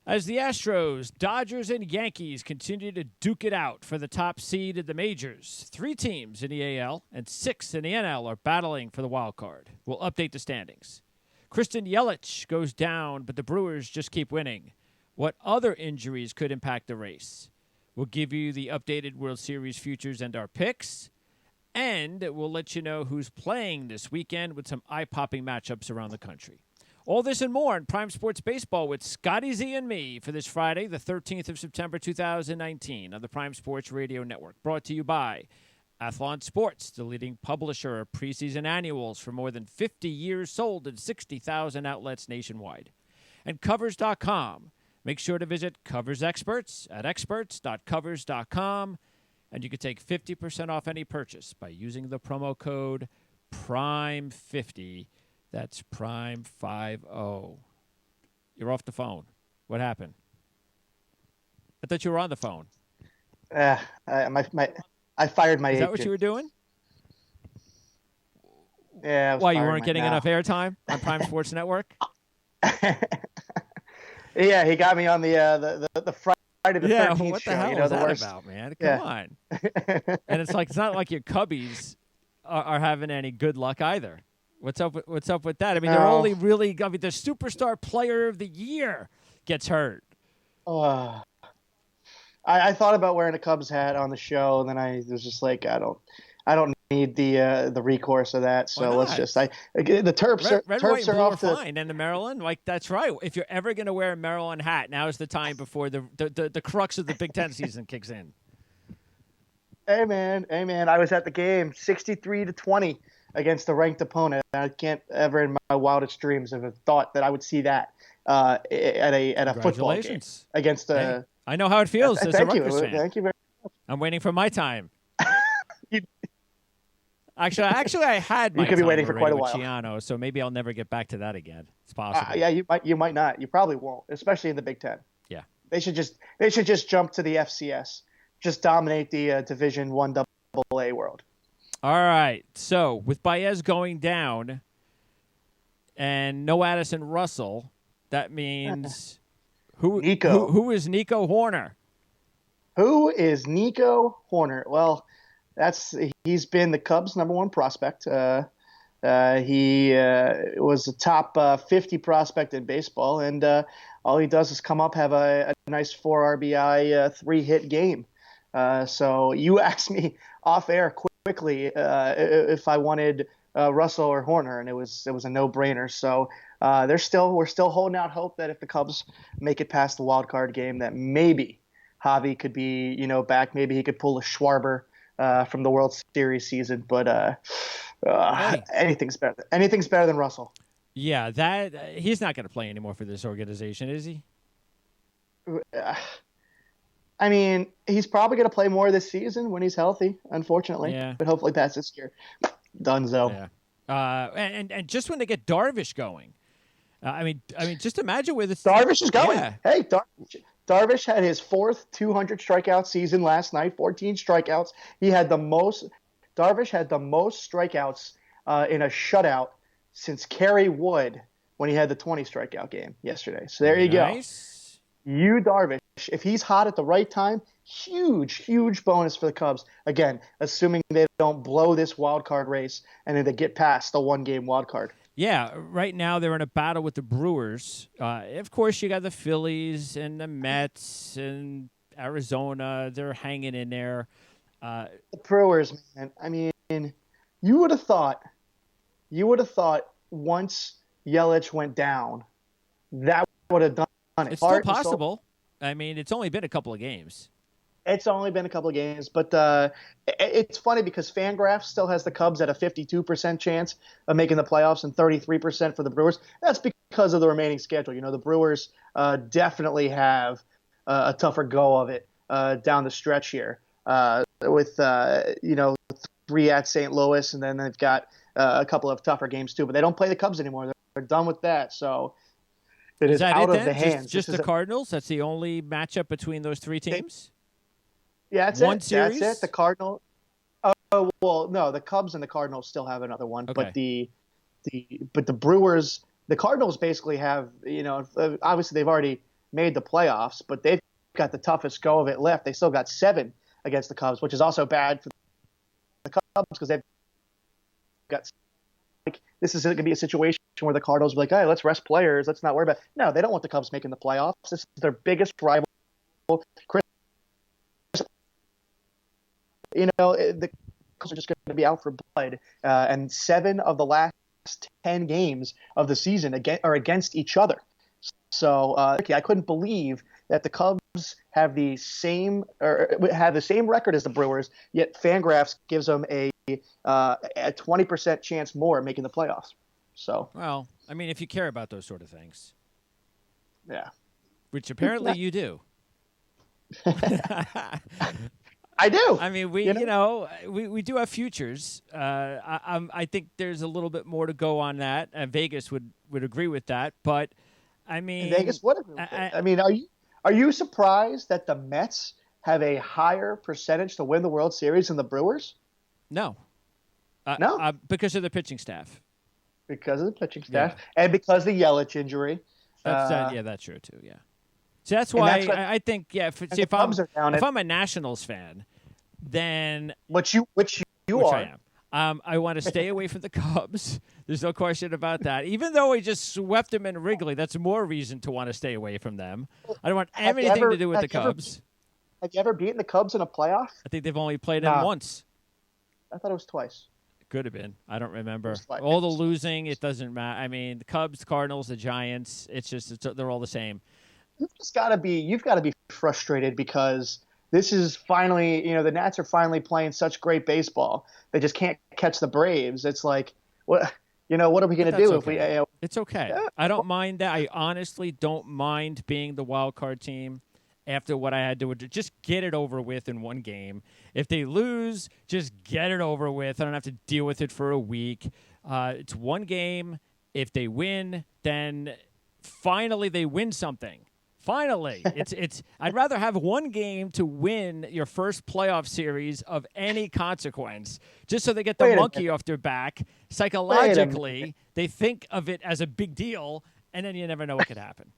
As the Astros, Dodgers, and Yankees continue to duke it out for the top seed in the majors, 3 teams in the AL and 6 in the NL are battling for the wild card. We'll update the standings. Christian Yelich goes down, but the Brewers just keep winning. What other injuries could impact the race? We'll give you the updated World Series futures and our picks. And we'll let you know who's playing this weekend with some eye-popping matchups around the country. All this and more in Prime Sports Baseball with Scotty Z and me for this Friday, the 13th of September, 2019 on the Prime Sports Radio Network. Brought to you by Athlon Sports, the leading publisher of preseason annuals for more than 50 years, sold in 60,000 outlets nationwide. And Covers.com. Make sure to visit Covers Experts at experts.covers.com. And you can take 50% off any purchase by using the promo code PRIME50. That's Prime50. You're off the phone. What happened? I thought you were on the phone. I fired my agent. Is that what you were doing? Yeah. Why, you weren't getting enough airtime on Prime Sports Network? Yeah, he got me on the Friday the 13th what show. the hell You know, was the that worst. about, man? Come on. And it's not like your Cubbies are having any good luck either. What's up with that? I mean, they're only really. I mean, the superstar player of the year gets hurt. I thought about wearing a Cubs hat on the show, and then I was just like, I don't need the recourse of that. So let's just the Terps Red, Terps white, and are blue off are to fine. And the Maryland, that's right. If you're ever going to wear a Maryland hat, now is the time before the crux of the Big Ten season kicks in. Hey man, I was at the game, 63-20 against a ranked opponent. I can't ever in my wildest dreams have thought that I would see that at a football game against a. Hey, I know how it feels as a Rutgers fan. Thank you very much. I'm waiting for my time. Actually, I had my. You could be waiting for quite a while. Chiano, so maybe I'll never get back to that again. It's possible. Yeah, you might not. You probably won't, especially in the Big Ten. Yeah. They should just jump to the FCS, just dominate the Division I AA world. All right. So with Baez going down and no Addison Russell, that means who is Nico Horner? Who is Nico Horner? Well, he's been the Cubs' #1 prospect. He was a top 50 prospect in baseball, and all he does is come up, have a nice 4 RBI, 3-hit game. So you asked me off air quickly if I wanted Russell or Horner, and it was a no-brainer. So we're still holding out hope that if the Cubs make it past the wild card game, that maybe Javi could be back. Maybe he could pull a Schwarber from the World Series season. But anything's better than Russell. Yeah, that he's not going to play anymore for this organization, is he? I mean, he's probably going to play more this season when he's healthy, unfortunately. Yeah. But hopefully that's this year. Dunzo. Yeah. And just when they get Darvish going, I mean, just imagine where this Darvish is going. Yeah. Hey, Darvish had his 4th 200 strikeout season last night, 14 strikeouts. Darvish had the most strikeouts in a shutout since Kerry Wood when he had the 20 strikeout game yesterday. So there you go. You Darvish, if he's hot at the right time, huge bonus for the Cubs. Again, assuming they don't blow this wild card race and then they get past the 1-game wild card. Yeah, right now they're in a battle with the Brewers. Of course, you got the Phillies and the Mets and Arizona. They're hanging in there. The Brewers, man. I mean, you would have thought once Yelich went down, that would have done it. It's still possible. I mean, it's only been a couple of games. It's only been a couple of games, but it's funny because Fangraphs still has the Cubs at a 52% chance of making the playoffs and 33% for the Brewers. That's because of the remaining schedule. The Brewers definitely have a tougher go of it down the stretch here with 3 at St. Louis, and then they've got a couple of tougher games too. But they don't play the Cubs anymore. They're done with that. So it is out of the hands. Just the Cardinals? That's the only matchup between those 3 teams? Yeah, that's one it. Series? That's it. The Cardinals. Oh well, no. The Cubs and the Cardinals still have another one, okay. But the Brewers, the Cardinals basically have. Obviously they've already made the playoffs, but they've got the toughest go of it left. They still got 7 against the Cubs, which is also bad for the Cubs because they've got like this is going to be a situation where the Cardinals are like, hey, let's rest players. Let's not worry about it. No, they don't want the Cubs making the playoffs. This is their biggest rival. The Cubs are just going to be out for blood. And 7 of the last 10 games of the season are against each other. So I couldn't believe that the Cubs have the same record as the Brewers, yet Fangraphs gives them a 20% chance more at making the playoffs. So, well, I mean, if you care about those sort of things, yeah, which apparently you do. I do. I mean, we do have futures. I think there's a little bit more to go on that. Vegas would agree with that, but I mean, Vegas would agree with it. I mean, are you surprised that the Mets have a higher percentage to win the World Series than the Brewers? No. No, because of the pitching staff. Because of the pitching staff, and because of the Yelich injury. That's true too. Yeah. So that's why I think if I'm a Nationals fan, then which you are. I am. I want to stay away from the Cubs. There's no question about that. Even though we just swept them in Wrigley, that's more reason to want to stay away from them. I don't want anything to do with the Cubs. Have you ever beaten the Cubs in a playoff? I think they've only played them once. I thought it was twice. Could have been. I don't remember. All the losing, it doesn't matter. I mean, the Cubs, the Cardinals, the Giants, they're all the same. You've got to be frustrated because this is finally, the Nats are finally playing such great baseball. They just can't catch the Braves. It's like, what are we going to do if we? It's okay. Yeah. I don't mind that. I honestly don't mind being the wild card team. After what I had to do, just get it over with in one game. If they lose, just get it over with. I don't have to deal with it for a week. It's one game. If they win, then finally they win something. Finally, it's. I'd rather have one game to win your first playoff series of any consequence, just so they get the monkey off their back. Psychologically, they think of it as a big deal, and then you never know what could happen.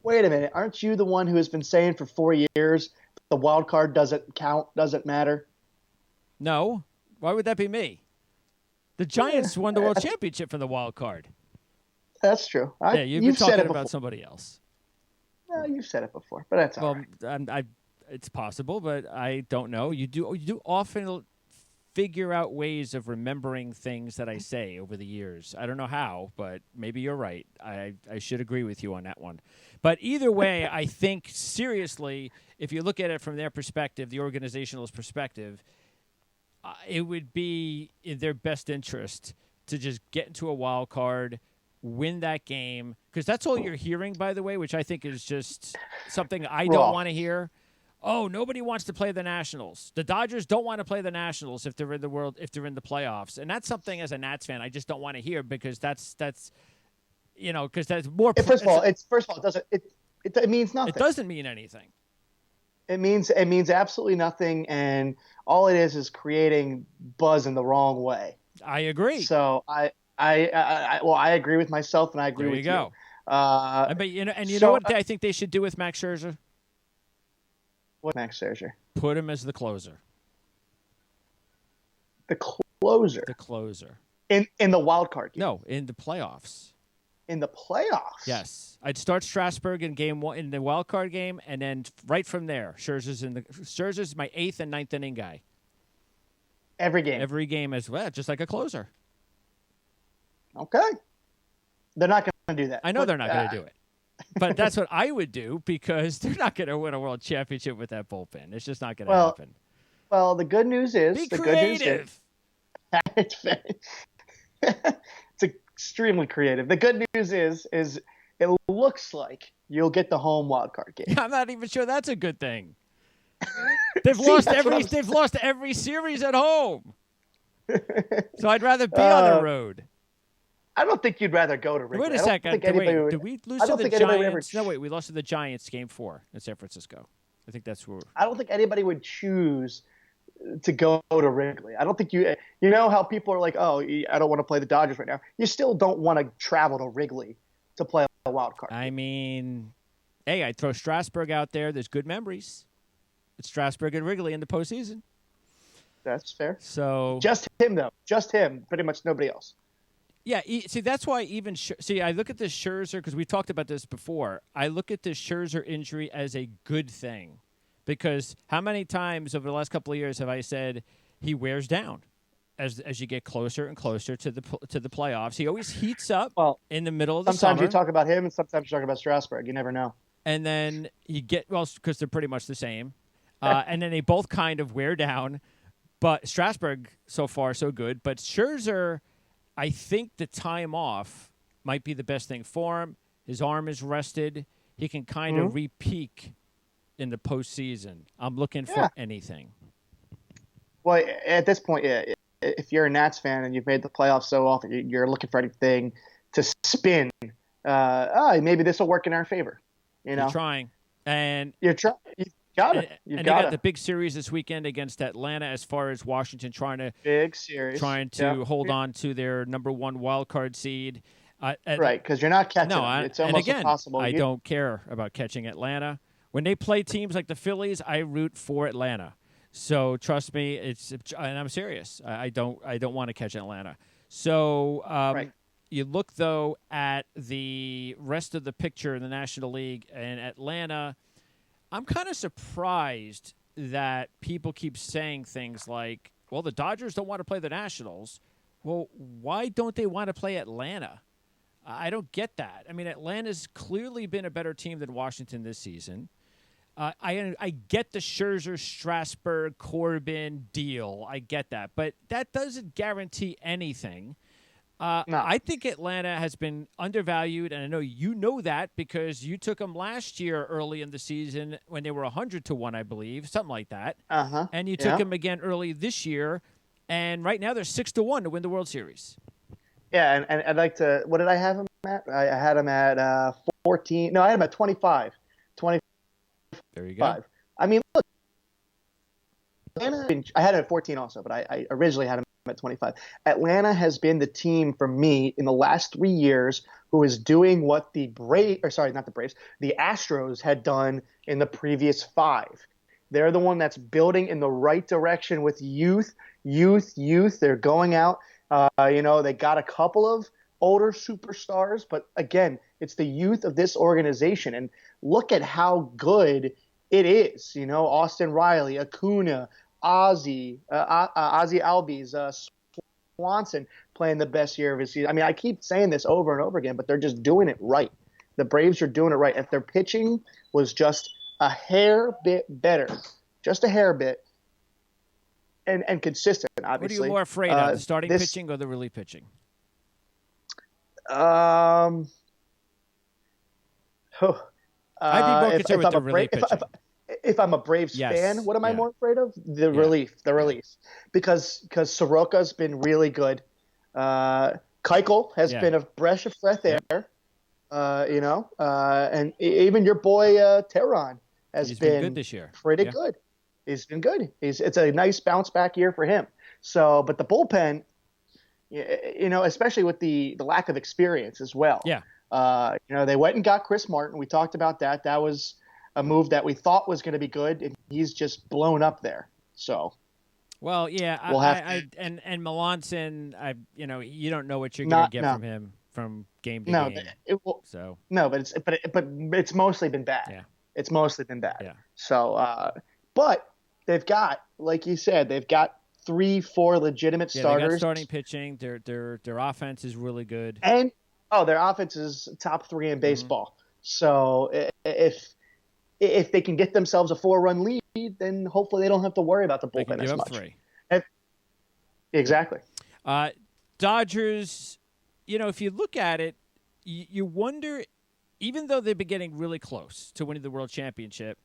Wait a minute. Aren't you the one who has been saying for 4 years the wild card doesn't count, doesn't matter? No. Why would that be me? The Giants won the World Championship from the wild card. That's true. You've been talking about somebody else. No, you've said it before, but that's all right. It's possible, but I don't know. You do often figure out ways of remembering things that I say over the years. I don't know how, but maybe you're right. I should agree with you on that one. But either way, I think seriously, if you look at it from their perspective, the organizationalist perspective, it would be in their best interest to just get into a wild card, win that game, because that's all you're hearing, by the way, which I think is just something I don't want to hear. Oh, nobody wants to play the Nationals. The Dodgers don't want to play the Nationals if they're in the playoffs, and that's something as a Nats fan I just don't want to hear because that's because that's more. First of all, it means nothing. It doesn't mean anything. It means absolutely nothing, and all it is creating buzz in the wrong way. I agree. So I agree with myself, and I agree with you. There you go. But you know what I think they should do with Max Scherzer? What Max Scherzer? Put him as the closer. The closer. The closer. In the wild card game. No, in the playoffs. In the playoffs. Yes, I'd start Strasburg in game 1 in the wild card game, and then right from there, Scherzer's my 8th and 9th inning guy. Every game. Every game as well, just like a closer. Okay. They're not going to do that. I know they're not going to do it. But that's what I would do because they're not going to win a world championship with that bullpen. It's just not going to happen. Well, the good news is be creative. It's extremely creative. The good news is it looks like you'll get the home wild card game. I'm not even sure that's a good thing. They've lost every series at home. So I'd rather be on the road. I don't think you'd rather go to Wrigley. Wait a second. Did we lose to the Giants? No, wait. We lost to the Giants game 4 in San Francisco. I think that's where. I don't think anybody would choose to go to Wrigley. I don't think you know how people are like, oh, I don't want to play the Dodgers right now. You still don't want to travel to Wrigley to play a wild card. I mean, Hey, I'd throw Strasburg out there. There's good memories. It's Strasburg and Wrigley in the postseason. That's fair. So Just him, though. Just him. Pretty much nobody else. yeah, see, that's why even I look at this Scherzer because we talked about this before. I look at this Scherzer injury as a good thing because how many times over the last couple of years have I said he wears down as you get closer and closer to the playoffs? He always heats up in the middle of the sometimes summer. you talk about him, and sometimes you talk about Strasburg. You never know. And then you get because they're pretty much the same, and then they both kind of wear down. But Strasburg so far so good, but Scherzer. I think the time off might be the best thing for him. His arm is rested. He can kind of re-peak in the postseason. I'm looking for anything. Well, at this point, if you're a Nats fan and you've made the playoffs so often, you're looking for anything to spin. Maybe this will work in our favor. You're trying. And you're trying. Got it. They got the big series this weekend against Atlanta as far as Washington trying to hold on to their number one wild card seed. Right, because you're not catching them. It's almost impossible. I don't care about catching Atlanta. When they play teams like the Phillies, I root for Atlanta. So trust me, and I'm serious. I don't want to catch Atlanta. So you look though at the rest of the picture in the National League and Atlanta. I'm kind of surprised that people keep saying things like, well, the Dodgers don't want to play the Nationals. Well, why don't they want to play Atlanta? I don't get that. I mean, Atlanta's clearly been a better team than Washington this season. I get the Scherzer, Strasburg, Corbin deal. I get that. But that doesn't guarantee anything. No. I think Atlanta has been undervalued, and I know you know that because you took them last year early in the season when they were 100-1, I believe, something like that. And you took them again early this year, and right now they're 6-1 to win the World Series. Yeah, and I'd like to. What did I have them at? I had them at 14. No, I had them at 25. 25. There you go. I mean, look, Atlanta. I had it at 14 also, but I originally had them at 25. Atlanta has been the team for me in the last 3 years who is doing what the Astros had done in the previous 5. They're the one that's building in the right direction with youth. They're going out. They got a couple of older superstars, but again, it's the youth of this organization. And look at how good it is. Austin Riley, Acuna, Ozzy Albies, Swanson playing the best year of his season. I mean, I keep saying this over and over again, but they're just doing it right. The Braves are doing it right. If their pitching was just a hair bit better, just a hair bit, and consistent, obviously. What are you more afraid of, the starting pitching or the relief pitching? I'd be more concerned with the relief pitching. If I'm a Braves fan, what am I more afraid of? The relief. Because Soroka's been really good. Keuchel has been a breath of fresh air. And even your boy Teheran has been good this year. Pretty good. He's been good. It's a nice bounce back year for him. So, but the bullpen, especially with the lack of experience as well. Yeah. They went and got Chris Martin. We talked about that. That was a move that we thought was going to be good, and he's just blown up there. So, well, yeah, and Melanson, you don't know what you're going to get from him from game to game. But it's mostly been bad. Yeah. It's mostly been bad. Yeah. So, but they've got, like you said, they've got 3-4 legitimate starters. They got starting pitching. Their offense is really good. And their offense is top 3 in baseball. So if they can get themselves a 4-run lead, then hopefully they don't have to worry about the bullpen as much. Give up 3. Exactly. Dodgers, if you look at it, you wonder, even though they've been getting really close to winning the World Championship,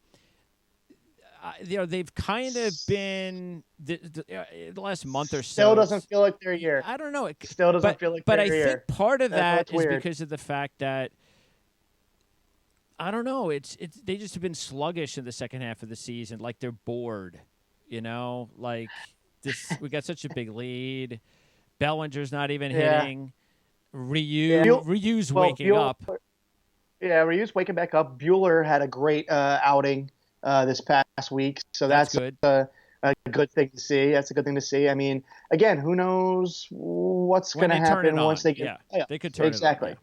they've kind of been the last month or so. Still doesn't feel like their year. I don't know. Still doesn't feel like their year. But I think part of that is weird. because of the fact that I don't know. It's they just have been sluggish in the second half of the season, like they're bored. Like this. We got such a big lead. Bellinger's not even hitting. Ryu's waking up. Yeah, Ryu's waking back up. Bueller had a great outing this past week, so That's that's good. a good thing to see. That's a good thing to see. I mean, again, who knows what's When going to they turn it happen once on, they get yeah, they could playoffs. turn it on. Yeah. Exactly.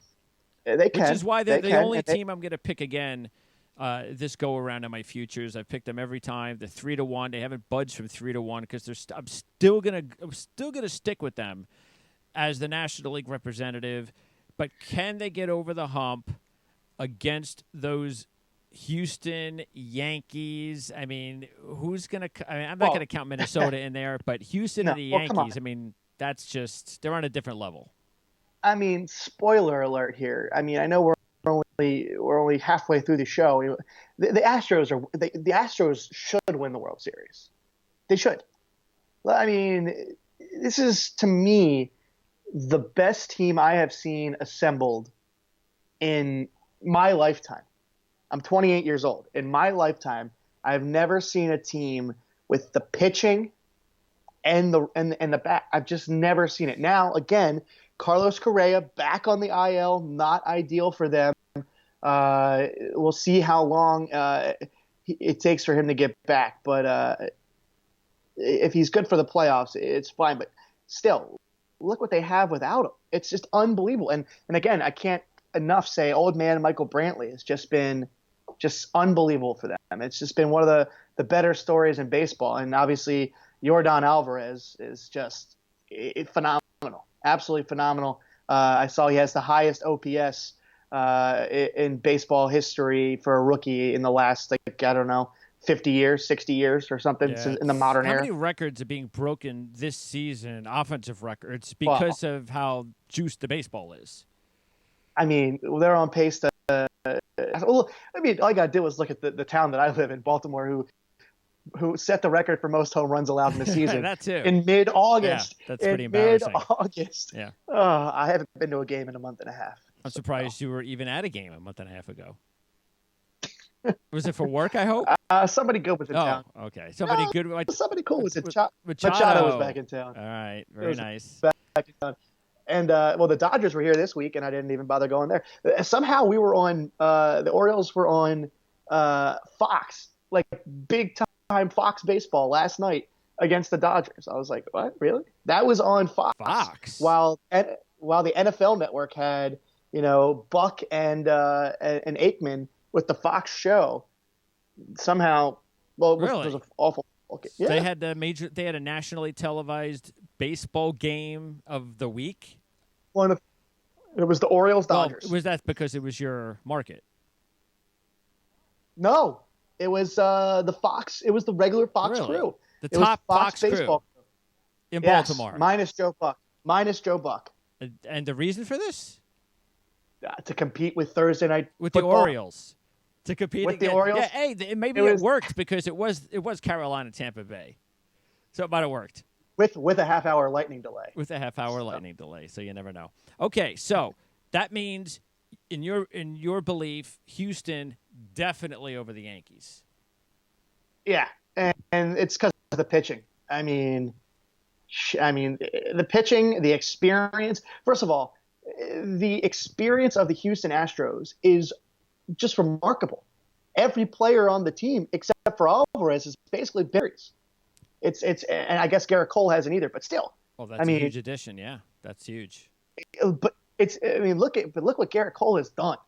They Which is can. why they're They the can. only And they, team I'm going to pick again this go around on my futures. I've picked them every time. They're 3-1. They haven't budged from 3-1 because I'm still gonna stick with them as the National League representative. But can they get over the hump against those Houston Yankees? I mean, who's gonna? I mean, I'm not well, gonna count Minnesota in there, but Houston and no. the Well, come on. Yankees. I mean, that's just they're on a different level. I mean, spoiler alert here. I mean, I know we're only halfway through the show. The Astros the Astros should win the World Series. They should. I mean, this is to me the best team I have seen assembled in my lifetime. I'm 28 years old. In my lifetime, I've never seen a team with the pitching and the bat. I've just never seen it. Now, again, Carlos Correa back on the IL, not ideal for them. We'll see how long it takes for him to get back. But if he's good for the playoffs, it's fine. But still, look what they have without him. It's just unbelievable. And again, I can't enough say old man Michael Brantley has just been just unbelievable for them. It's just been one of the better stories in baseball. And obviously, Yordan Alvarez is just phenomenal, absolutely phenomenal. I saw he has the highest OPS in baseball history for a rookie in the last, like, I don't know, 50 years, 60 years or something Yeah. in the modern How era. many records are being broken this season, offensive records, Well, because of how juiced the baseball is? I mean, they're on pace to. Well, I mean, all I got to do was look at the town that I live in, Baltimore, who set the record for most home runs allowed in the season That too. in Yeah, mid-August. that's pretty In embarrassing. mid-August. Yeah. I haven't been to a game in a month and a half. I'm So, surprised you were even at a game a month and a half ago. Was it for work, I hope? somebody good was in Oh, town. okay. Somebody No, good. somebody cool was in Machado. Machado was back in town. All right. It Very was nice. back in town. And well, the Dodgers were here this week, and I didn't even bother going there. Somehow we were on the Orioles were on Fox, like big time Fox baseball last night against the Dodgers. I was like, what? Really? That was on Fox. Fox. While the NFL Network had Buck and Aikman with the Fox show. Somehow, well, which Really? was an awful. Okay, yeah. They had They had a nationally televised baseball game of the week. It was the Orioles Dodgers. Well, was that because it was your market? No, it was the Fox. It was the regular Fox Really? crew. The It was top Fox Fox crew baseball in Yes, Baltimore. minus Joe Buck. Minus Joe Buck And the reason for this? to compete with Thursday night With football. the Orioles. To compete With the against, Orioles? Yeah, hey, maybe It it was- worked because it was Carolina Tampa Bay. So it might have worked with a half-hour lightning delay. with a half-hour lightning delay, so you never know. Okay, so that means in your belief, Houston definitely over the Yankees. Yeah, and it's because of the pitching. I mean, the pitching, the experience. First of all, the experience of the Houston Astros is just remarkable. Every player on the team, except for Alvarez, is basically berries. And I guess Garrett Cole hasn't either, but still. Well, that's a huge addition. Yeah, that's huge. But look what Garrett Cole has done.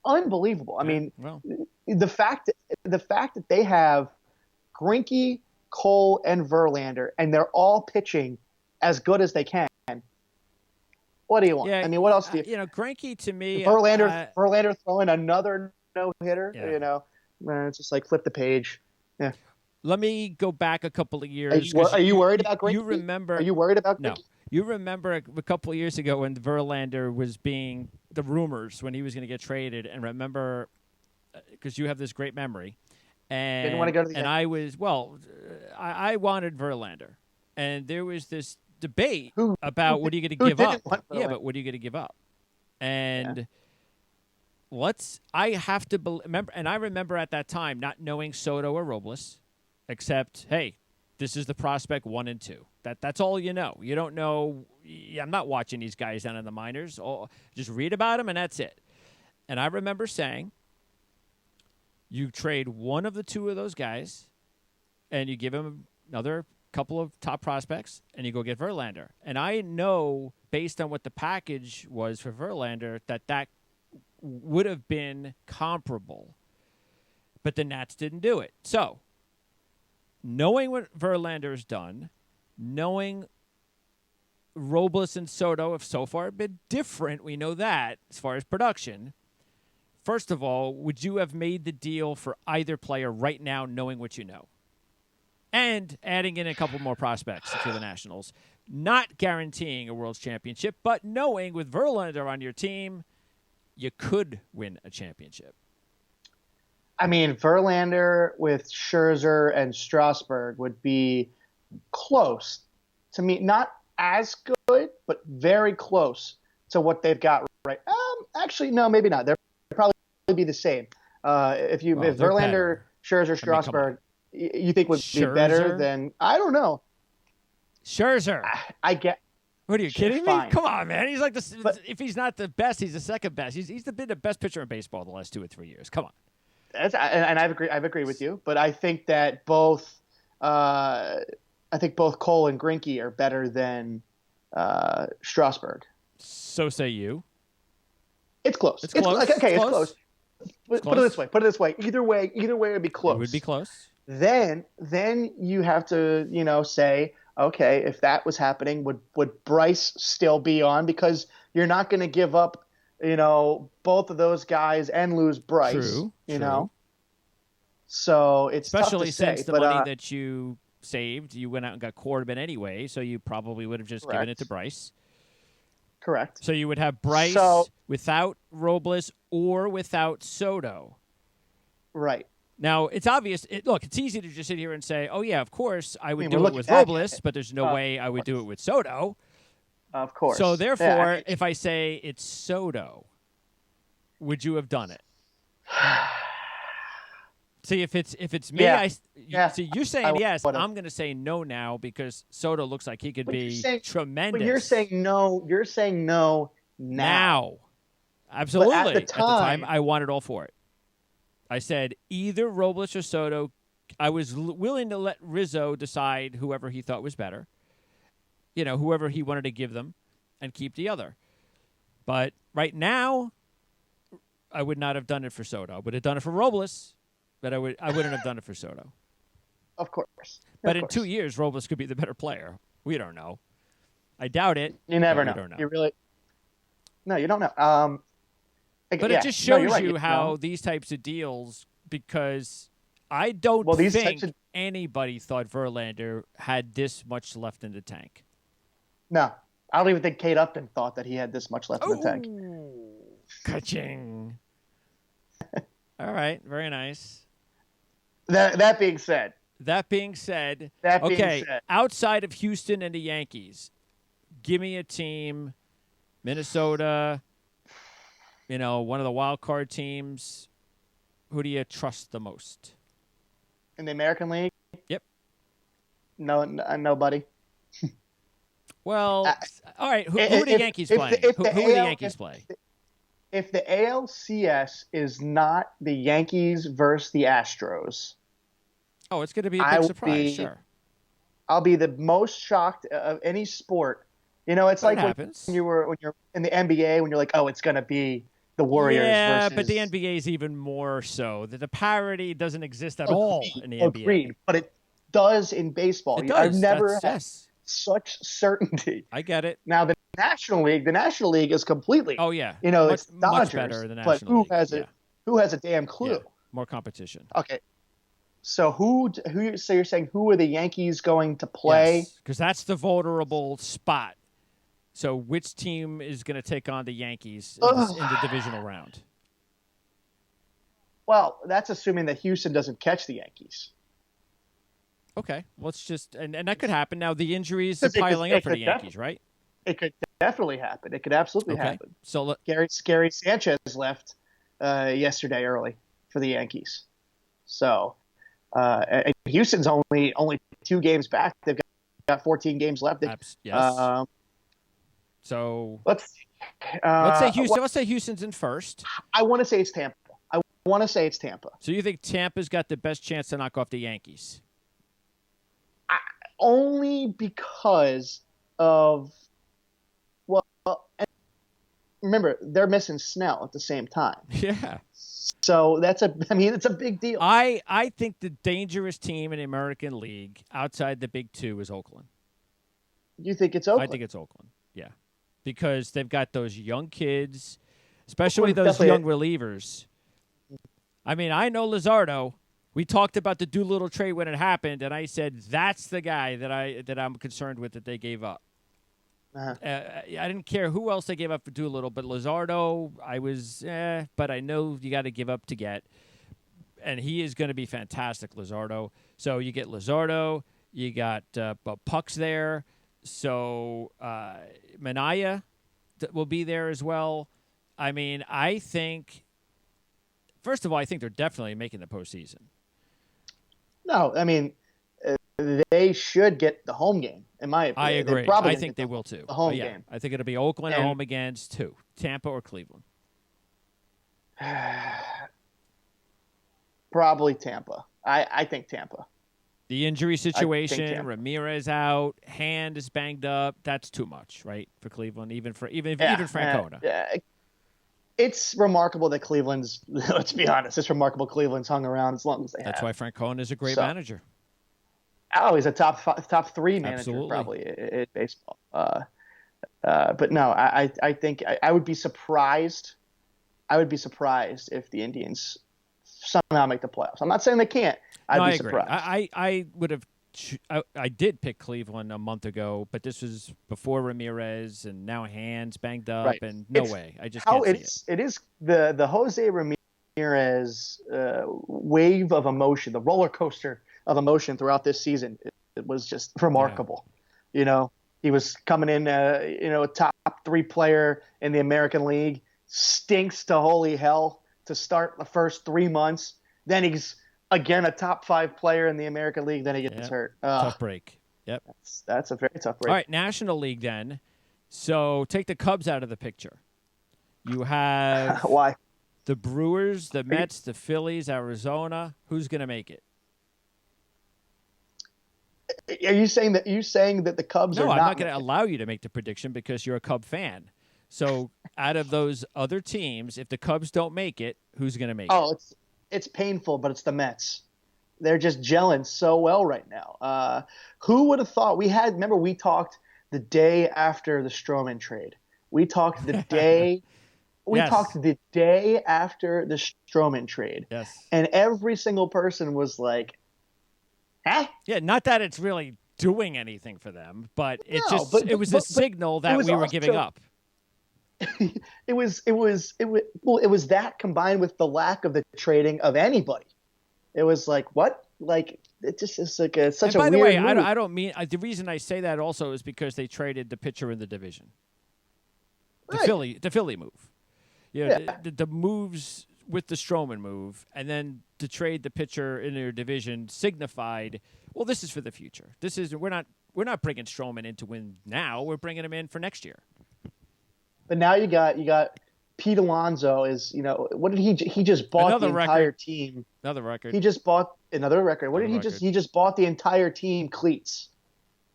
Unbelievable. I mean, Well, the fact that they have Greinke, Cole, and Verlander, and they're all pitching as good as they can. What do you want? yeah. I mean, what else do you? Greinke to me. Verlander throwing another no hitter. Yeah. It's just like flip the page. Yeah. Let me go back a couple of years. Are you worried about Greinke? You remember? Are you worried about Greinke? No. You remember a couple of years ago when Verlander was being the rumors when he was going to get traded, and remember because you have this great memory, and Didn't want to go to the and I was I wanted Verlander, and there was this debate about what are you going to give up? didn't want Yeah, Verlander? but what are you going to give up? And I have to remember, and I remember at that time not knowing Soto or Robles, except hey, this is the prospect 1 and 2. That's all you know. You don't know. I'm not watching these guys down in the minors. Just read about them, and that's it. And I remember saying, you trade one of the two of those guys, and you give him another couple of top prospects, and you go get Verlander. And I know, based on what the package was for Verlander, that would have been comparable. But the Nats didn't do it. So, knowing what Verlander has done, knowing Robles and Soto have so far been different, we know that, as far as production. First of all, would you have made the deal for either player right now, knowing what you know? And adding in a couple more prospects for the Nationals. Not guaranteeing a World Championship, but knowing with Verlander on your team, you could win a championship. I mean, Verlander with Scherzer and Strasburg would be close to me. Not as good, but very close to what they've got right. Actually, no, maybe not. They'll probably be the same. If Verlander, better. Scherzer, Strasburg, you think would be better than, I don't know. Scherzer. I get. What are you kidding me? Fine. Come on, man. He's like if he's not the best, he's the second best. He's been the best pitcher in baseball the last 2 or 3 years. Come on. And I've agreed with you, but I think that both Cole and Greinke are better than Strasburg. So say you. It's close. It's close. Okay, it's close. Put it this way. Either way, it would be close. It would be close. Then you have to, say, okay, if that was happening, would Bryce still be on? Because you're not going to give up, both of those guys and lose Bryce. True. Know. So it's especially tough to since say, the money that you saved, you went out and got Corbin anyway, so you probably would have just given it to Bryce. Correct. So you would have Bryce without Robles or without Soto. Right. Now, it's obvious. It's easy to just sit here and say, oh, yeah, of course, I would do it with Robles, but there's no way I would do it with Soto. Of course. So, therefore, if I say it's Soto, would you have done it? See, if it's me, see, you're saying yes. I'm going to say no now because Soto looks like he could be tremendous. But you're saying no. You're saying no now. Absolutely. But at the time, I wanted all for it. I said either Robles or Soto. I was willing to let Rizzo decide whoever he thought was better. Whoever he wanted to give them and keep the other. But right now, I would not have done it for Soto. I would have done it for Robles, but I wouldn't have done it for Soto. Of course. But in 2 years, Robles could be the better player. We don't know. I doubt it. You never know. Don't know. You really. No, you don't know. But it just shows you how these types of deals, because I don't think anybody thought Verlander had this much left in the tank. No. I don't even think Kate Upton thought that he had this much left in the tank. Ka-ching. All right. Very nice. That being said. Outside of Houston and the Yankees, give me a team, Minnesota, one of the wild card teams. Who do you trust the most? In the American League? Yep. No, nobody. Well, all right. Who are the Yankees playing? Who do the Yankees play? If the ALCS is not the Yankees versus the Astros, it's going to be a big surprise. Sure. I'll be the most shocked of any sport. It's like when you're in the NBA when you're like, oh, it's going to be the Warriors. Yeah, versus... but the NBA is even more so. The parity doesn't exist at all in the NBA. Agreed, but it does in baseball. It does. I've never had such certainty. I get it. Now the National League is completely. Oh yeah. It's Dodgers, much better than National League. But who has a damn clue? Yeah. More competition. Okay. So so you're saying who are the Yankees going to play? Because that's the vulnerable spot. So which team is going to take on the Yankees in the divisional round? Well, that's assuming that Houston doesn't catch the Yankees. Okay, let's just and that could happen. Now the injuries are piling up for the Yankees, right? It could definitely happen. It could absolutely happen. So Gary Sanchez left yesterday early for the Yankees. So and Houston's only 2 games back. They've got 14 games left. Yes. So let's Let's say Houston. Let's say Houston's in first. I want to say it's Tampa. I want to say it's Tampa. So you think Tampa's got the best chance to knock off the Yankees? Only because of, well, and remember, they're missing Snell at the same time. Yeah. So it's a big deal. I think the dangerous team in the American League outside the Big Two is Oakland. You think it's Oakland? I think it's Oakland, yeah. Because they've got those young kids, especially those young relievers. I mean, I know Luzardo. We talked about the Doolittle trade when it happened, and I said that's the guy that I'm concerned with that they gave up. I didn't care who else they gave up for Doolittle, but Luzardo, I was, but I know you got to give up to get. And he is going to be fantastic, Luzardo. So you get Luzardo, you got Puck's there. So Manaya will be there as well. I mean, I think, first of all, I think they're definitely making the postseason. No, I mean, they should get the home game, in my opinion. I agree. I think they will too. The home game. I think it'll be Oakland at home against who? Tampa or Cleveland? Probably Tampa. I think Tampa. The injury situation, Ramirez out, Hand is banged up. That's too much, right, for Cleveland, even Francona. It's remarkable that Cleveland's, let's be honest, it's remarkable Cleveland's hung around as long as they have. That's why Francona is a great manager. Oh, he's a top three manager. Absolutely. Probably in baseball. But no, I think I would be surprised. I would be surprised if the Indians somehow make the playoffs. I'm not saying they can't. I'd be surprised. I would have. I did pick Cleveland a month ago, but this was before Ramirez, and now Hand's banged up, and no way. I just can't see it. It is the Jose Ramirez wave of emotion, the roller coaster of emotion throughout this season. It was just remarkable. Yeah. You know, he was coming in, a top 3 player in the American League, stinks to holy hell to start the first 3 months. Then he's again a top 5 player in the American League. Then he gets hurt. Tough break. Yep. That's a very tough break. All right, National League then. So take the Cubs out of the picture. You have why? The Brewers, the Mets, the Phillies, Arizona. Who's going to make it? Are you saying that the Cubs are not? No, I'm not going to allow you to make the prediction because you're a Cub fan. So out of those other teams, if the Cubs don't make it, who's going to make it? Oh, it's painful, but it's the Mets. They're just gelling so well right now. Who would have thought? Remember we talked the day after the Stroman trade. We talked the day talked the day after the Stroman trade. Yes. And every single person was like, huh? Yeah, not that it's really doing anything for them, but it was a signal that we were giving up. It was that combined with the lack of the trading of anybody. It was like, what? Like, it just is like such a weird move. By the way, I don't mean the reason I say that also is because they traded the pitcher in the division. The Philly move. The moves with the Stroman move, and then to trade the pitcher in their division signified, well, this is for the future. We're not bringing Stroman in to win now. We're bringing him in for next year. But now you got Pete Alonso is, what did he just bought the entire team. Another record. He just bought another record. What did he just bought the entire team cleats.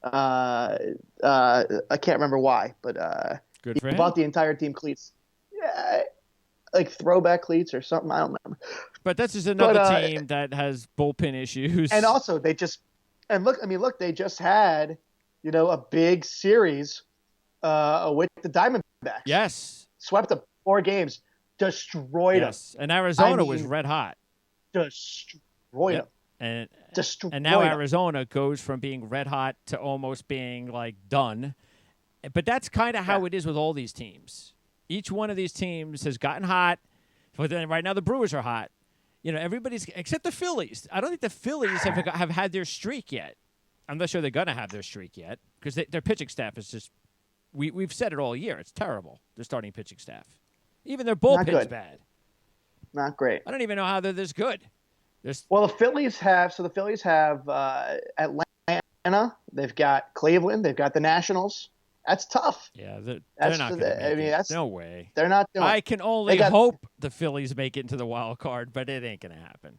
I can't remember why, but good for him. He bought the entire team cleats. Yeah, like throwback cleats or something. I don't remember. But that's just another team that has bullpen issues. And also they just they just had, a big series with the Diamondbacks. Yes. Swept them 4 games. Destroyed them. And Arizona was red hot. Destroyed them. And now Arizona goes from being red hot to almost being like done. But that's kind of how it is with all these teams. Each one of these teams has gotten hot. But then right now the Brewers are hot. Everybody's except the Phillies. I don't think the Phillies have had their streak yet. I'm not sure they're going to have their streak yet because their pitching staff is just. We've said it all year. It's terrible. Their starting pitching staff. Even their bullpen's bad. Not great. I don't even know how they're this good. Well, the Phillies have Atlanta. They've got Cleveland. They've got the Nationals. That's tough. Yeah, they're That's not for going to the, make I mean, it. that's No way. they're not doing. I can only got- hope the Phillies make it into the wild card, but it ain't going to happen.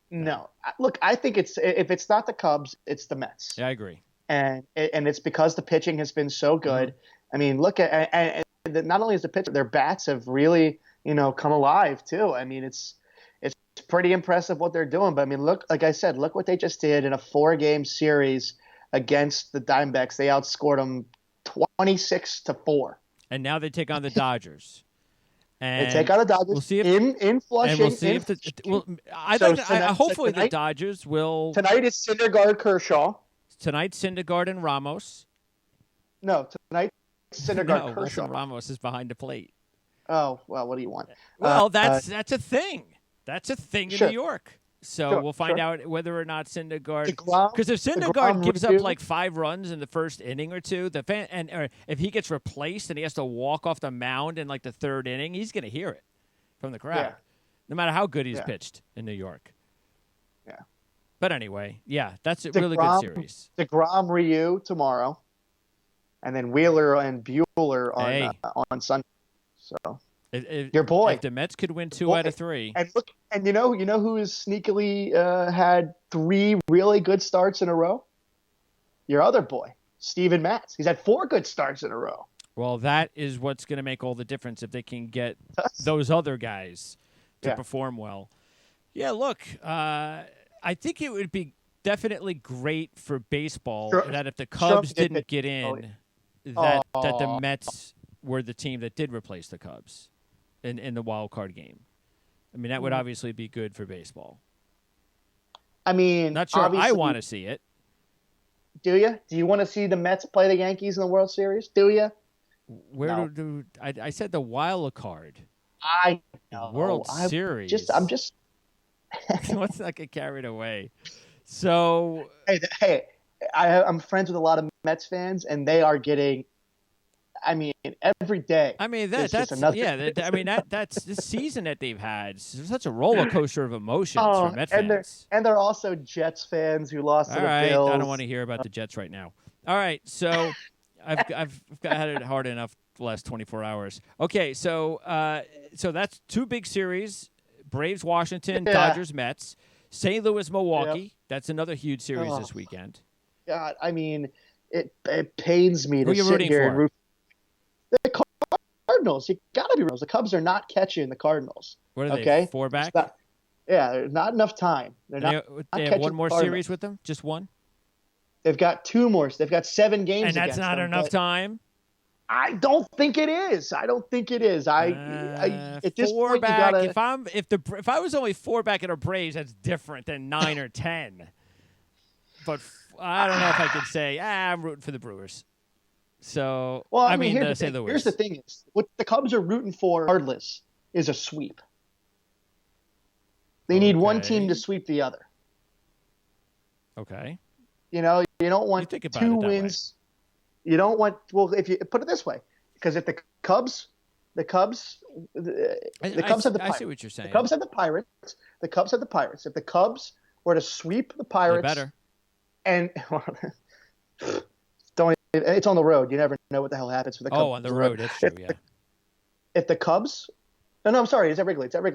No, look, I think if it's not the Cubs, it's the Mets, Yeah, I agree. and it's because the pitching has been so good. Mm-hmm. I mean, look at and not only is the pitcher, their bats have really come alive too. I mean, it's pretty impressive what they're doing. But I mean, look, like I said, look what they just did in a 4-game series against the Diamondbacks. They outscored them 26-4. And now they take on the Dodgers. And They take out the Dodgers. We'll see if in Flushing. And we'll see if hopefully the tonight, Dodgers will. Tonight is Syndergaard, Kershaw. Tonight, Syndergaard and Ramos. No, tonight Syndergaard, No, Kershaw. Wilson Ramos is behind the plate. Oh well, what do you want? Well, that's a thing. That's a thing in Sure. New York. So we'll find out whether or not Syndergaard. Because if Syndergaard gives up like 5 runs in the first inning or two, or if he gets replaced and he has to walk off the mound in like the 3rd inning, he's going to hear it from the crowd, Yeah. no matter how good he's pitched in New York. Yeah. But anyway, yeah, that's a really good series. DeGrom, Ryu tomorrow, and then Wheeler and Bueller on Sunday. So. Your boy. If the Mets could win 2 out of 3. And look, and you know who has sneakily had 3 really good starts in a row? Your other boy, Steven Matz. He's had 4 good starts in a row. Well, that is what's going to make all the difference if they can get those other guys to perform well. Yeah, look, I think it would be definitely great for baseball that if the Cubs didn't get in, that the Mets were the team that did replace the Cubs in the wild card game. I mean, that would obviously be good for baseball. I mean, not sure I want to see it. Do you? Do you want to see the Mets play the Yankees in the World Series? Do you? I said the wild card. I know. World Series. I'm just. Let's not get carried away. So. Hey, I'm friends with a lot of Mets fans, and they are getting. I mean, every day. I mean that's this season that they've had. It's such a roller coaster of emotions for Met fans. And they're also Jets fans who lost to the Bills. I don't want to hear about the Jets right now. All right, so I've had it hard enough the last 24 hours. Okay, so that's 2 big series: Braves, Washington, Dodgers, Mets, St. Louis, Milwaukee. Yep. That's another huge series this weekend. God, I mean, it pains me to sit here and root. The Cardinals, you gotta be real. The Cubs are not catching the Cardinals. What are they? 4 back? There's not enough time. They have one more series with them? Just one? They've got 2 more. They've got 7 games. And that's not enough time. I don't think it is. At this 4 point, back. you gotta. If I was only 4 back at a Braves, that's different than 9 or 10. But I don't know if I could say I'm rooting for the Brewers. So, well, I mean St. Louis. Here's the thing: is what the Cubs are rooting for, regardless, is a sweep. They need one team to sweep the other. Okay. You don't want 2 wins. You don't want. Well, if you put it this way, because if the Cubs have the Pirates. I see what you're saying. The Cubs have the Pirates. The Cubs have the Pirates. If the Cubs were to sweep the Pirates, better. And it's on the road. You never know what the hell happens for the Cubs. Oh, on the road. That's true, If the Cubs – no, I'm sorry. It's at Wrigley. Sorry,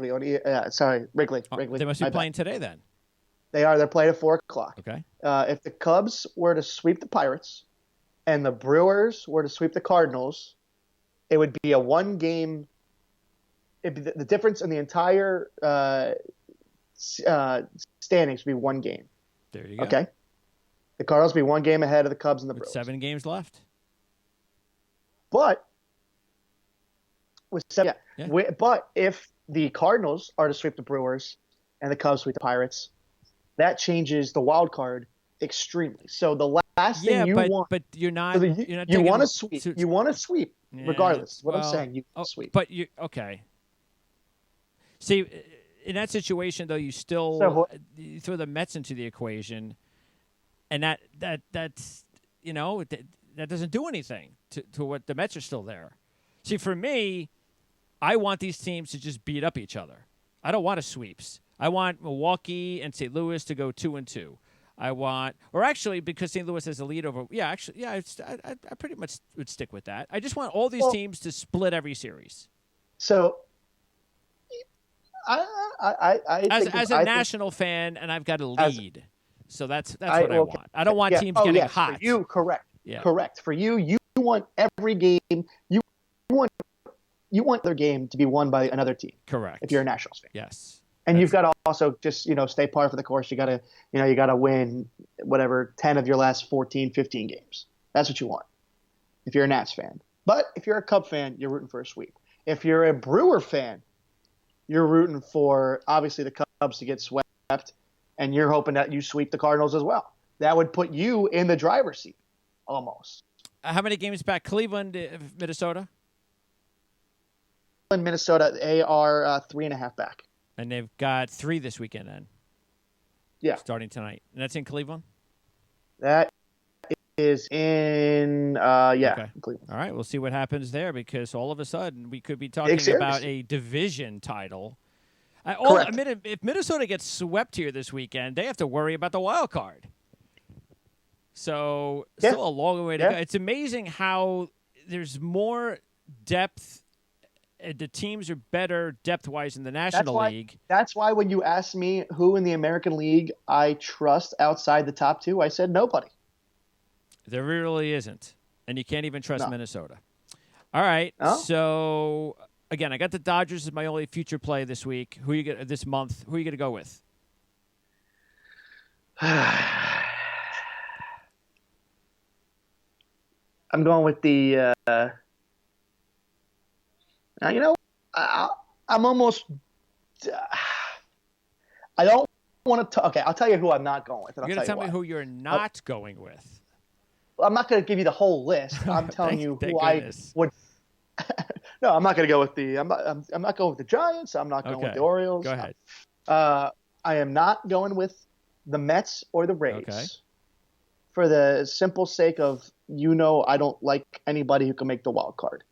Wrigley. They must be playing today then. They are. They're playing at 4 o'clock. Okay. If the Cubs were to sweep the Pirates and the Brewers were to sweep the Cardinals, it would be a 1-game – the difference in the entire standings would be 1 game. There you go. Okay. The Cardinals would be 1 game ahead of the Cubs and the Brewers. 7 games left. But but if the Cardinals are to sweep the Brewers and the Cubs sweep the Pirates, that changes the wild card extremely. So the last thing you want, but you're not. You want to sweep. You want to sweep, regardless. What I'm saying, you sweep. But you okay? See, in that situation though, you still you throw the Mets into the equation. And that's that doesn't do anything to what the Mets are still there. See, for me, I want these teams to just beat up each other. I don't want a sweeps. I want Milwaukee and St. Louis to go 2-2. I want, or actually, because St. Louis has a lead over. Yeah, actually, yeah, I pretty much would stick with that. I just want all these teams to split every series. So, I as a national fan, and I've got a lead, so that's what I want. I don't want teams getting hot. For you, correct. Yeah. Correct. For you, you want every game. You want their game to be won by another team. Correct. If you're a Nationals fan. Yes. And you've got to also just, stay par for the course. You got to win whatever 10 of your last 14, 15 games. That's what you want if you're a Nats fan. But if you're a Cub fan, you're rooting for a sweep. If you're a Brewer fan, you're rooting for, obviously, the Cubs to get swept, and you're hoping that you sweep the Cardinals as well. That would put you in the driver's seat, almost. How many games back? Cleveland, Minnesota? In Minnesota, they are 3.5 back. And they've got 3 this weekend then. Yeah. Starting tonight. And that's in Cleveland? That is in, Okay. Cleveland. All right, we'll see what happens there, because all of a sudden we could be talking about a division title. If Minnesota gets swept here this weekend, they have to worry about the wild card. So still a long way to go. It's amazing how there's more depth. The teams are better depth-wise in the National League. That's why when you asked me who in the American League I trust outside the top 2, I said nobody. There really isn't. And you can't even trust Minnesota. All right. No? So, again, I got the Dodgers as my only future play this week. This month? Who are you going to go with? I'm going with the I'm almost I don't want to okay, I'll tell you who I'm not going with. You're going to tell me who you're not going with. I'm not going to give you the whole list. I'm telling you who I would No, I'm not going to go with the I'm not going with the Giants. I'm not going with the Orioles. Go ahead. I am not going with the Mets or the Rays. For the simple sake of I don't like anybody who can make the wild card.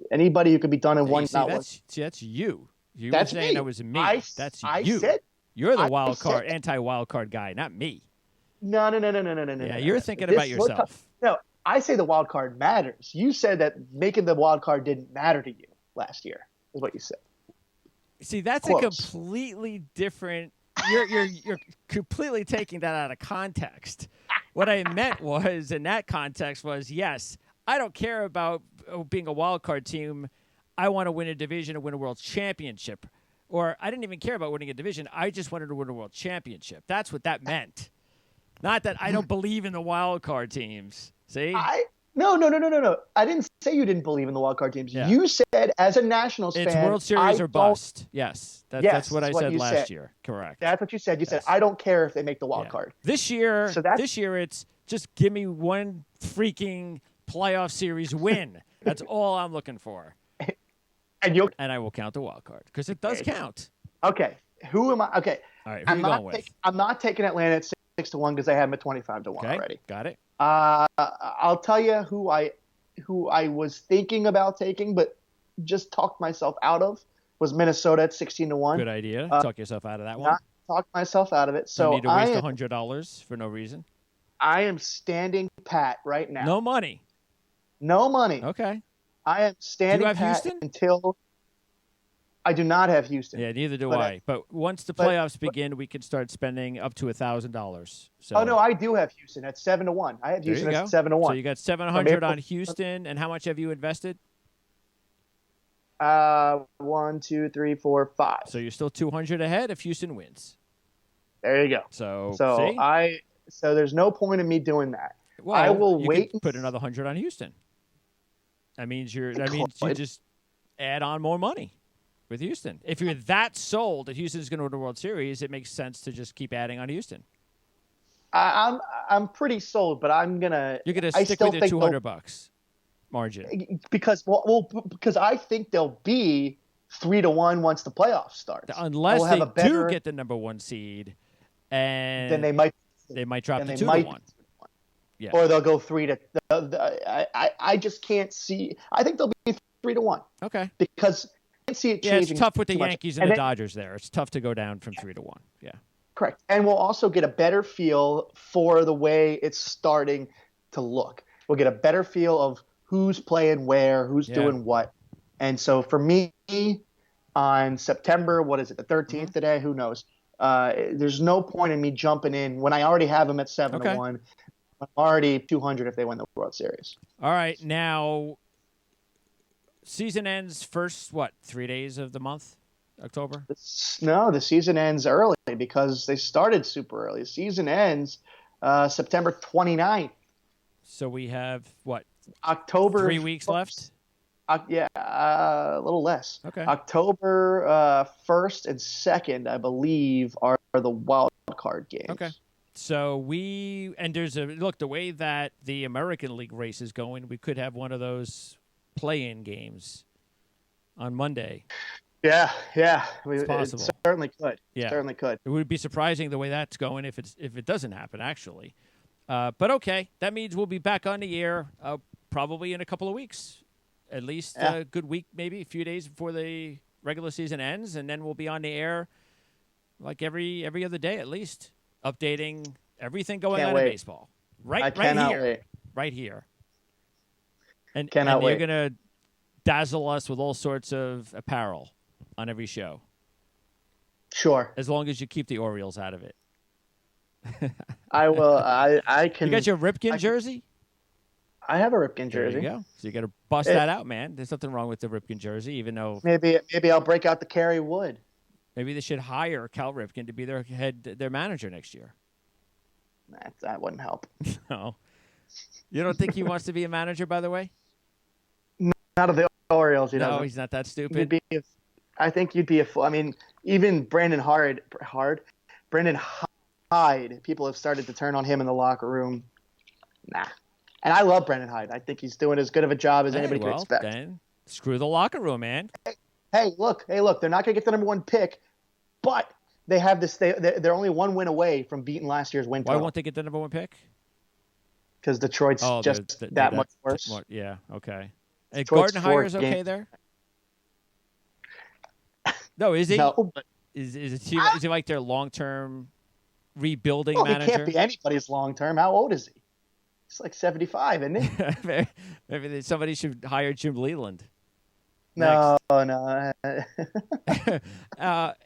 Anybody who could be done in one. That's you. You were saying that was me. That's you. You're the anti-wild card guy, not me. No. Yeah, you're thinking about yourself. No, I say the wild card matters. You said that making the wild card didn't matter to you last year, is what you said. See, that's a completely different. You're completely taking that out of context. What I meant was, in that context, was yes, I don't care about being a wild card team. I want to win a division and win a world championship. Or I didn't even care about winning a division. I just wanted to win a world championship. That's what that meant. Not that I don't believe in the wild card teams. See? No. I didn't say you didn't believe in the wild card teams. Yeah. You said, as a Nationals fan, it's World Series or bust. Yes. That's what I said last year. Correct. That's what you said. You said, I don't care if they make the wild card. This year, it's just give me one freaking playoff series win. That's all I'm looking for. And I will count the wild card, because it does count. Okay. Who am I? Okay. All right. Who are you going with? I'm not taking Atlanta at 6-1 because I have them at 25-1 already. Got it. I'll tell you who I was thinking about taking, but just talked myself out of, was Minnesota at 16-1. Good idea. Talk yourself out of that one. Talk myself out of it. So I need to waste $100 for no reason. I am standing pat right now. No money. No money. Okay. I am standing pat Houston? until I do not have Houston. Yeah, neither do I. But once the playoffs begin, we can start spending up to $1,000. So. Oh no, I do have Houston at 7-1. I have Houston at 7-1. So you got 700 on Houston, and how much have you invested? 1, 2, 3, 4, 5. So you're still 200 ahead if Houston wins. There you go. So there's no point in me doing that. Well, I will wait. Put another 100 on Houston. That means you just add on more money with Houston. If you're that sold that Houston's going to win the World Series, it makes sense to just keep adding on Houston. I'm pretty sold, but I'm gonna. You're gonna stick with your $200 margin because I think they'll be 3-1 once the playoffs start. Unless they do get the number 1 seed, and then they might drop to 2-1. Yeah. Or they'll go 3-. I just can't see. I think they'll be 3-1. Okay. Because I can't see it changing. Yeah, it's tough with the Yankees and the Dodgers there. It's tough to go down from 3-1. Yeah. Correct. And we'll also get a better feel for the way it's starting to look. We'll get a better feel of who's playing where, who's doing what. And so for me, on September, what is it, the 13th today? Who knows? There's no point in me jumping in when I already have them at 7-1. I'm already 200 if they win the World Series. All right. Now, season ends first, 3 days of the month? October? No, the season ends early because they started super early. The season ends September 29th. So we have, October 3 weeks left? A little less. Okay. October 1st and 2nd, I believe, are the wild card games. Okay. So there's the way that the American League race is going, we could have one of those play-in games on Monday. Yeah. It's possible. It certainly could. Yeah. Certainly could. It would be surprising the way that's going if it doesn't happen, actually. But okay, that means we'll be back on the air probably in a couple of weeks. At least a good week, maybe a few days before the regular season ends, and then we'll be on the air like every other day at least, updating everything going on in baseball. Right here. And you're going to dazzle us with all sorts of apparel on every show. Sure. As long as you keep the Orioles out of it. I will. I can. You got your Ripken jersey? I have a Ripken jersey. There you go. So you got to bust that out, man. There's nothing wrong with the Ripken jersey, even though maybe I'll break out the Kerry Wood. Maybe they should hire Cal Ripken to be their manager next year. That wouldn't help. No. You don't think he wants to be a manager, by the way? Not of the Orioles, he doesn't. No, he's not that stupid. I think you'd be I mean, even Brandon Hyde. People have started to turn on him in the locker room. Nah. And I love Brandon Hyde. I think he's doing as good of a job as anybody could expect. Then screw the locker room, man. Hey, look. They're not going to get the number one pick, but they have this. They're only one win away from beating last year's win total. Why won't they get the number one pick? Because Detroit's just that much worse. Yeah, okay. And Gardenhire is okay there? No, is he? No. Is he like their long-term rebuilding manager? He can't be anybody's long-term. How old is he? He's like 75, isn't he? Maybe somebody should hire Jim Leland. No.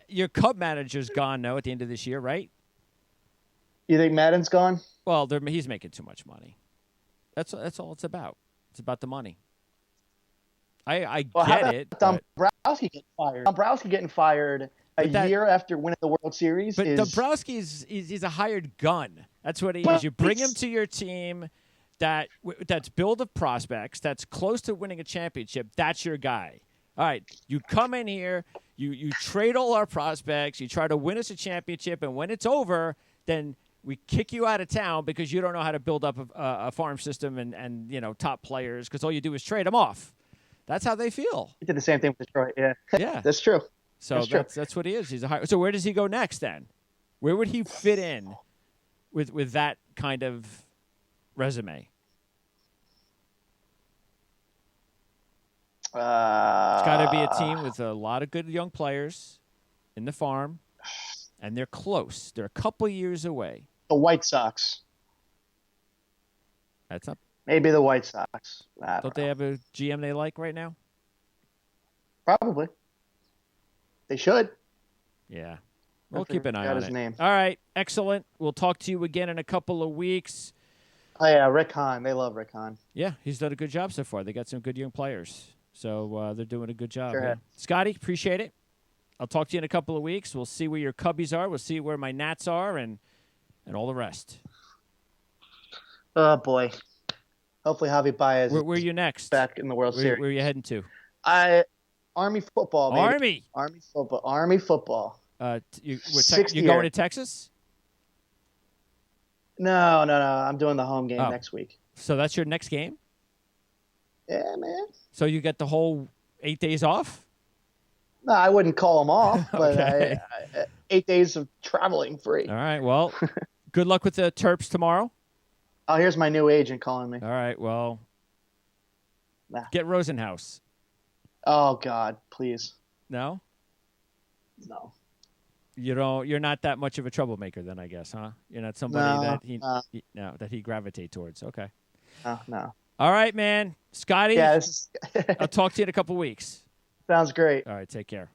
Your Cub manager's gone now at the end of this year, right? You think Madden's gone? Well, he's making too much money. That's all it's about. It's about the money. I get it. Dombrowski getting fired. Dombrowski getting fired a year after winning the World Series. But Dombrowski's he's a hired gun. That's what he is. You bring him to your team that's built of prospects, that's close to winning a championship. That's your guy. All right, you come in here, you trade all our prospects, you try to win us a championship, and when it's over, then we kick you out of town because you don't know how to build up a farm system and top players because all you do is trade them off. That's how they feel. He did the same thing with Detroit. Yeah, that's true. So that's what he is. He's a high. So where does he go next then? Where would he fit in with that kind of resume? It's got to be a team with a lot of good young players in the farm, and they're close. They're a couple years away. The White Sox. That's up. Maybe the White Sox. Don't they have a GM they like right now? Probably. They should. Yeah. We'll keep an eye on his name. All right. Excellent. We'll talk to you again in a couple of weeks. Oh, yeah. Rick Hahn. They love Rick Hahn. Yeah. He's done a good job so far. They got some good young players. So they're doing a good job. Sure. Yeah. Scotty, appreciate it. I'll talk to you in a couple of weeks. We'll see where your Cubbies are. We'll see where my Nats are and all the rest. Oh, boy. Hopefully Javi Baez where are you next? Back in the World Series. Where are you heading to? Army football, baby. Army football. You're going to Texas? No. I'm doing the home game next week. So that's your next game? Yeah, man. So you get the whole 8 days off? No, I wouldn't call them off, but Okay. 8 days of traveling free. All right, well, good luck with the Terps tomorrow. Oh, here's my new agent calling me. All right, well, get Rosenhaus. Oh, God, please. No? No. You're not that much of a troublemaker then, I guess, huh? You're not somebody No, that he gravitate towards. Okay. no. All right, man. Scotty. Yeah, I'll talk to you in a couple weeks. sounds great. All right, take care.